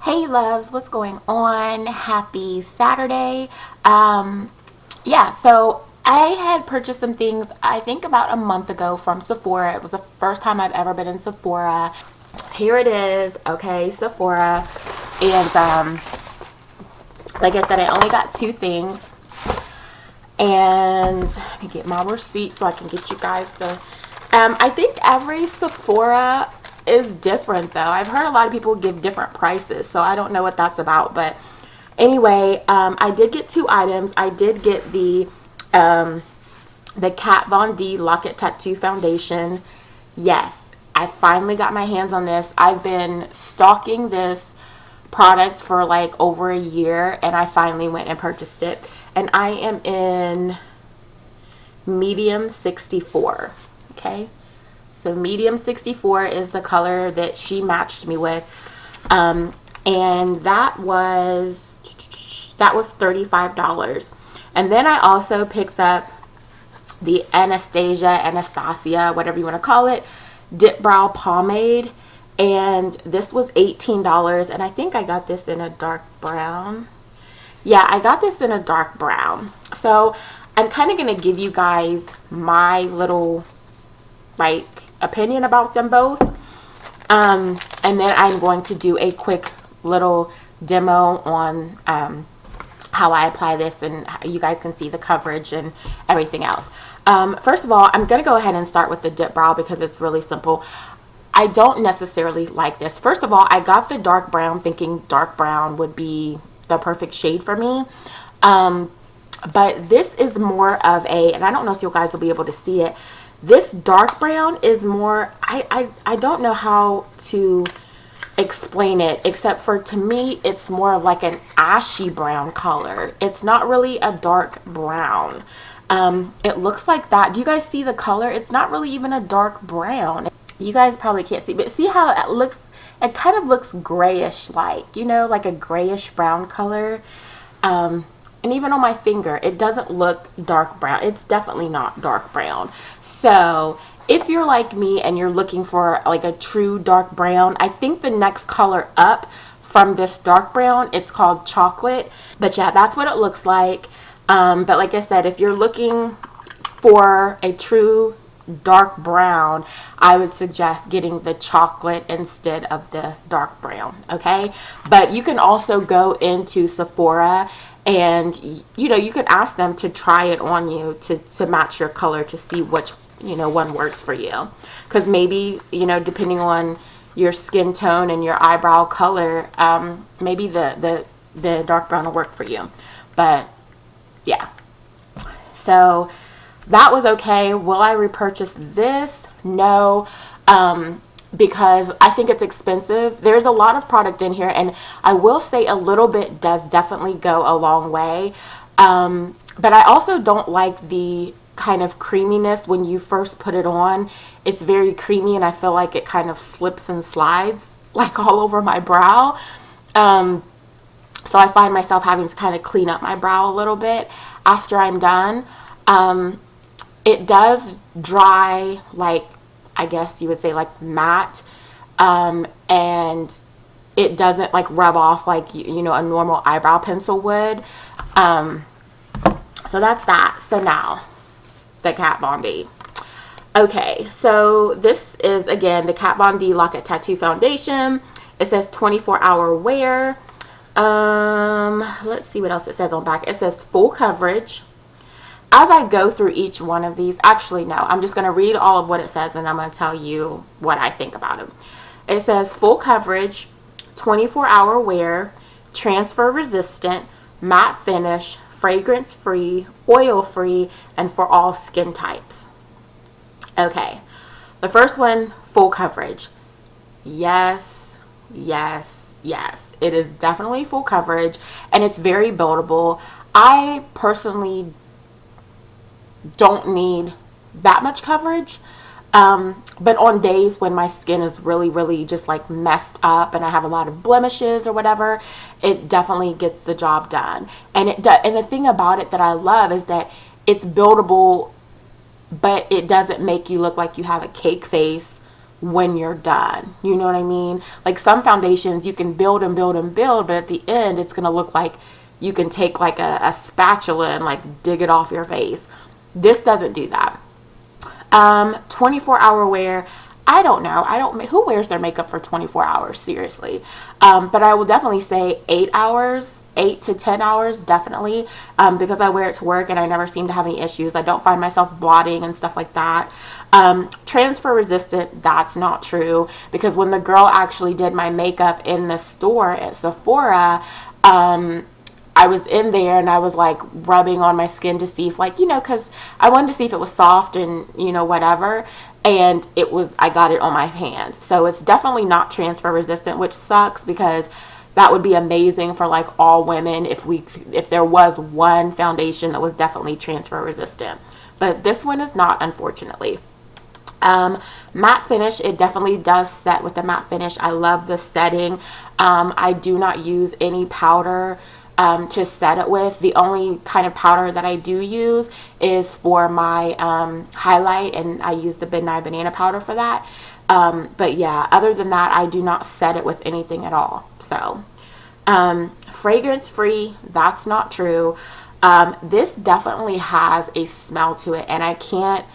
Hey loves, what's going on? Happy Saturday. Yeah, so I had purchased some things I think about a month ago from Sephora. It was the first time I've ever been in Sephora. Here it is, okay, Sephora. And like I said, I only got two things. And let me get my receipt so I can get you guys the I think every Sephora is different though. I've heard a lot of people give different prices, so I don't know what that's about. But anyway, I did get two items. I did get the Kat Von D Lock-It Tattoo Foundation. Yes, I finally got my hands on this. I've been stalking this product for like over a year, and I finally went and purchased it. And I am in medium 64. Okay, so medium 64 is the color that she matched me with, and that was $35. And then I also picked up the Anastasia, whatever you want to call it, Dipbrow Pomade, and this was $18. And I think I got this in a dark brown. Yeah, I got this in a dark brown. So I'm kind of going to give you guys my little like opinion about them both, and then I'm going to do a quick little demo on how I apply this, and you guys can see the coverage and everything else. First of all, I'm going to go ahead and start with the Dipbrow because it's really simple. I don't necessarily like this. First of all, I got the dark brown thinking dark brown would be the perfect shade for me, but this is more of a, and I don't know if you guys will be able to see it, this dark brown is more, I don't know how to explain it, except for, to me, it's more like an ashy brown color. It's not really a dark brown. It looks like that. Do you guys see the color? It's not really even a dark brown. You guys probably can't see, but see how it looks? It kind of looks grayish, like, you know, like a grayish brown color. And even on my finger, it doesn't look dark brown. It's definitely not dark brown. So if you're like me and you're looking for like a true dark brown, I think the next color up from this dark brown, it's called chocolate. But yeah, that's what it looks like. But like I said, if you're looking for a true dark brown, I would suggest getting the chocolate instead of the dark brown. Okay, but you can also go into Sephora and you can ask them to try it on you to match your color, to see which one works for you, because maybe depending on your skin tone and your eyebrow color, maybe the dark brown will work for you. But yeah, so that was okay. Will I repurchase this? No, because I think it's expensive. There's a lot of product in here, and I will say a little bit does definitely go a long way. But I also don't like the kind of creaminess when you first put it on. It's very creamy, and I feel like it kind of slips and slides like all over my brow. So I find myself having to kind of clean up my brow a little bit after I'm done. It does dry, like, I guess you would say, like matte, and it doesn't like rub off like a normal eyebrow pencil would. So that's that. So now the Kat Von D. Okay, so this is again the Kat Von D Lock-It Tattoo Foundation. It says 24-hour wear. Let's see what else it says on back. It says full coverage. As I go through each one of these, actually no, I'm just going to read all of what it says, and I'm going to tell you what I think about them. It says full coverage, 24-hour wear, transfer resistant, matte finish, fragrance free, oil free, and for all skin types. Okay, the first one, full coverage. Yes, yes, yes. It is definitely full coverage, and it's very buildable. I personally don't need that much coverage, but on days when my skin is really just like messed up and I have a lot of blemishes or whatever, it definitely gets the job done. And and the thing about it that I love is that it's buildable, but it doesn't make you look like you have a cake face when you're done. You know what I mean? Like some foundations you can build and build and build, but at the end it's going to look like you can take like a spatula and like dig it off your face. This doesn't do that. 24-hour wear. I don't know. Who wears their makeup for 24 hours? Seriously. But I will definitely say 8 hours, 8 to 10 hours, definitely. Because I wear it to work and I never seem to have any issues. I don't find myself blotting and stuff like that. Transfer resistant, that's not true. Because when the girl actually did my makeup in the store at Sephora, I was in there and I was like rubbing on my skin to see if, like, you know, because I wanted to see if it was soft and, you know, whatever. And I got it on my hands. So it's definitely not transfer resistant, which sucks because that would be amazing for like all women if there was one foundation that was definitely transfer resistant. But this one is not, unfortunately. Matte finish, it definitely does set with the matte finish. I love the setting. I do not use any powder to set it with. The only kind of powder that I do use is for my highlight, and I use the Midnight Banana powder for that. But yeah, other than that, I do not set it with anything at all. So fragrance free, that's not true. This definitely has a smell to it, and I can't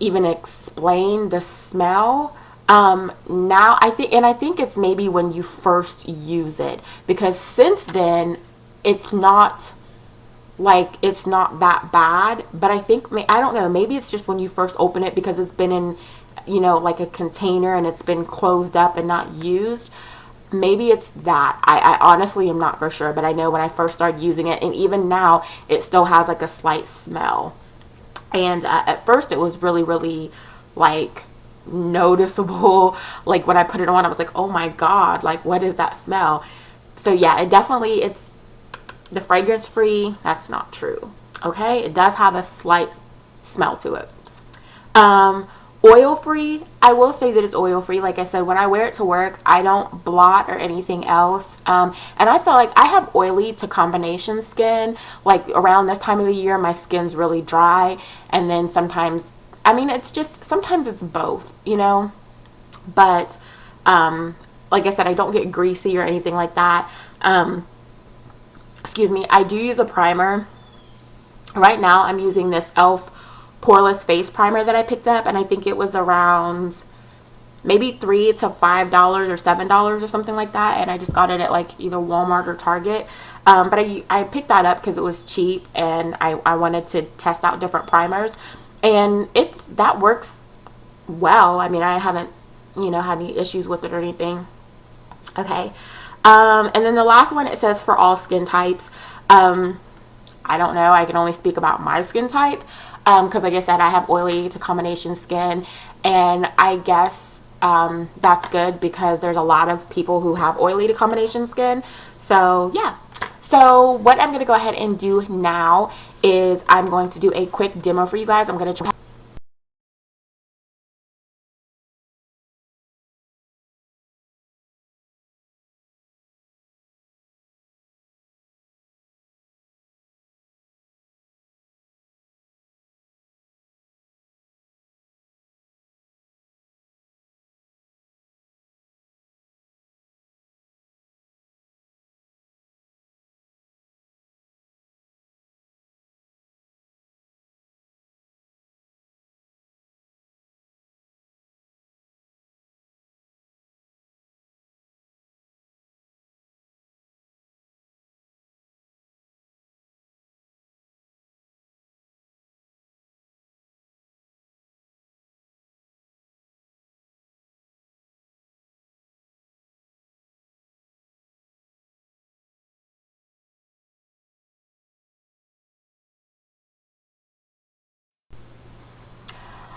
even explain the smell. Now I think it's maybe when you first use it, because since then it's not that bad. But I think, I don't know, maybe it's just when you first open it, because it's been in, you know, like a container and it's been closed up and not used. Maybe it's that. I honestly am not for sure, but I know when I first started using it, and even now, it still has like a slight smell. And at first it was really, really like noticeable. Like when I put it on, I was like, oh my god, like what is that smell? So yeah, it's the fragrance free, that's not true. Okay, it does have a slight smell to it. Oil free, I will say that it's oil free. Like I said, when I wear it to work, I don't blot or anything else. And I feel like I have oily to combination skin. Like around this time of the year, my skin's really dry, and then sometimes, I mean, it's just, sometimes it's both, you know. But like I said, I don't get greasy or anything like that. Excuse me. I do use a primer. Right now I'm using this e.l.f. poreless face primer that I picked up, and I think it was around maybe $3 to $5 or $7 or something like that, and I just got it at like either Walmart or Target. But I picked that up because it was cheap, and I wanted to test out different primers, and that works well. I mean, I haven't, you know, had any issues with it or anything. Okay. And then the last one, it says for all skin types. I don't know. I can only speak about my skin type, because like I said, I have oily to combination skin, and I guess that's good because there's a lot of people who have oily to combination skin. So yeah. So what I'm going to go ahead and do now is I'm going to do a quick demo for you guys. I'm going to try.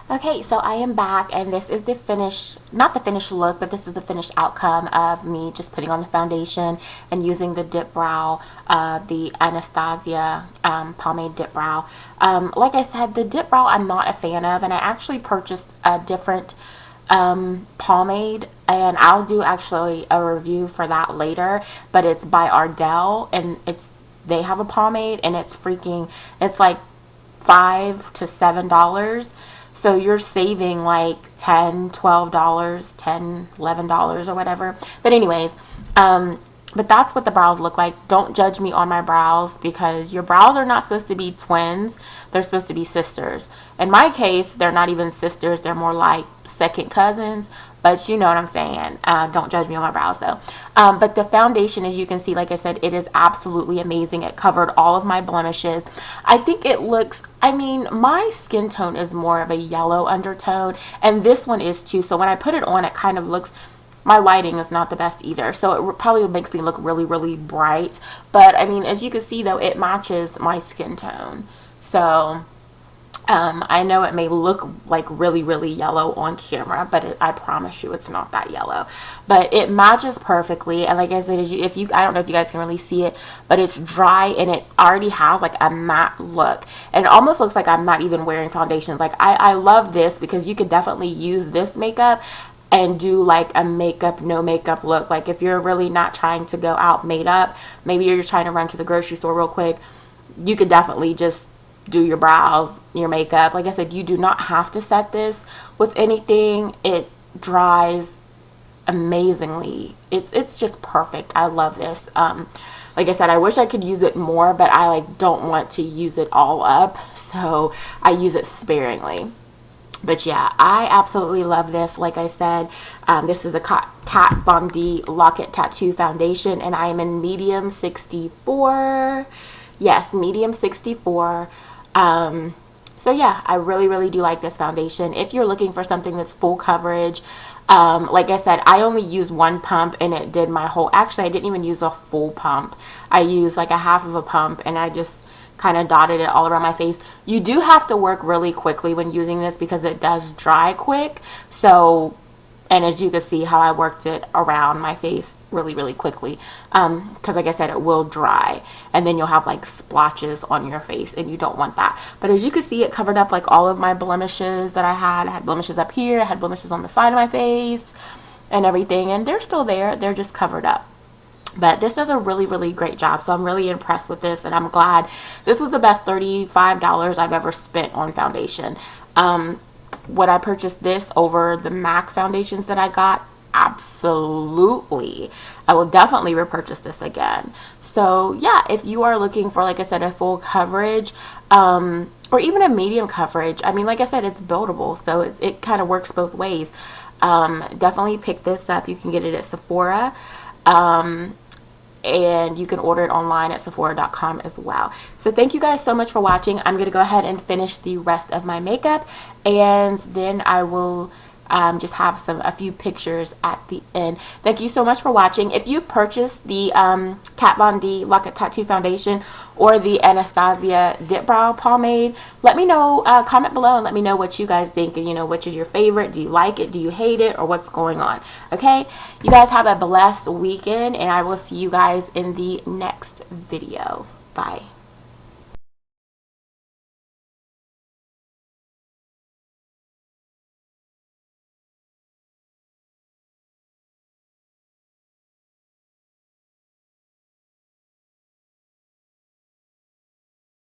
Okay, so I am back, and this is the finished, not the finished look, but this is the finished outcome of me just putting on the foundation and using the Dipbrow, the Anastasia pomade Dipbrow. Like I said, the Dipbrow I'm not a fan of, and I actually purchased a different pomade, and I'll do actually a review for that later, but it's by Ardell, and they have a pomade, and it's like $5 to $7. So you're saving like $10, $12, $10, $11 or whatever. But anyways, but that's what the brows look like. Don't judge me on my brows, because your brows are not supposed to be twins. They're supposed to be sisters. In my case, they're not even sisters. They're more like second cousins. But you know what I'm saying. Don't judge me on my brows though. But the foundation, as you can see, like I said, it is absolutely amazing. It covered all of my blemishes. I think it looks, I mean, my skin tone is more of a yellow undertone. And this one is too. So when I put it on, it kind of looks, my lighting is not the best either, so it probably makes me look really, really bright. But I mean, as you can see though, it matches my skin tone. So I know it may look like really, really yellow on camera, but I promise you it's not that yellow. But it matches perfectly. And like I said, if you I don't know if you guys can really see it, but it's dry and it already has like a matte look. And it almost looks like I'm not even wearing foundation. Like I love this, because you could definitely use this makeup and do like a makeup, no makeup look. Like if you're really not trying to go out made up, maybe you're just trying to run to the grocery store real quick, you could definitely just do your brows, your makeup. Like I said, you do not have to set this with anything. It dries amazingly. It's just perfect. I love this. Like I said, I wish I could use it more, but I like don't want to use it all up, so I use it sparingly. But yeah, I absolutely love this. Like I said, this is the Kat Von D Lock-It Tattoo Foundation, and I am in medium 64. Yes, medium 64. So yeah, I really, really do like this foundation. If you're looking for something that's full coverage, like I said, I only used one pump and it did my whole, actually I didn't even use a full pump. I used like a half of a pump, and I just kind of dotted it all around my face. You do have to work really quickly when using this, because it does dry quick. So, and as you can see how I worked it around my face really, really quickly, because like I said, it will dry and then you'll have like splotches on your face, and you don't want that. But as you can see, it covered up like all of my blemishes that I had. I had blemishes up here, I had blemishes on the side of my face and everything, and they're still there, they're just covered up. But this does a really, really great job. So I'm really impressed with this, and I'm glad. This was the best $35 I've ever spent on foundation. Would I purchase this over the MAC foundations that I got? Absolutely. I will definitely repurchase this again. So yeah, if you are looking for, like I said, a full coverage, or even a medium coverage, I mean, like I said, it's buildable, so it kind of works both ways. Definitely pick this up. You can get it at Sephora. And you can order it online at Sephora.com as well. So thank you guys so much for watching. I'm going to go ahead and finish the rest of my makeup, and then I will just have a few pictures at the end. Thank you so much for watching. If you purchased the Kat Von D Lock-It Tattoo Foundation or the Anastasia Dipbrow Pomade, let me know, comment below and let me know what you guys think, and you know, which is your favorite. Do you like it? Do you hate it? Or what's going on? Okay, you guys have a blessed weekend, and I will see you guys in the next video. Bye.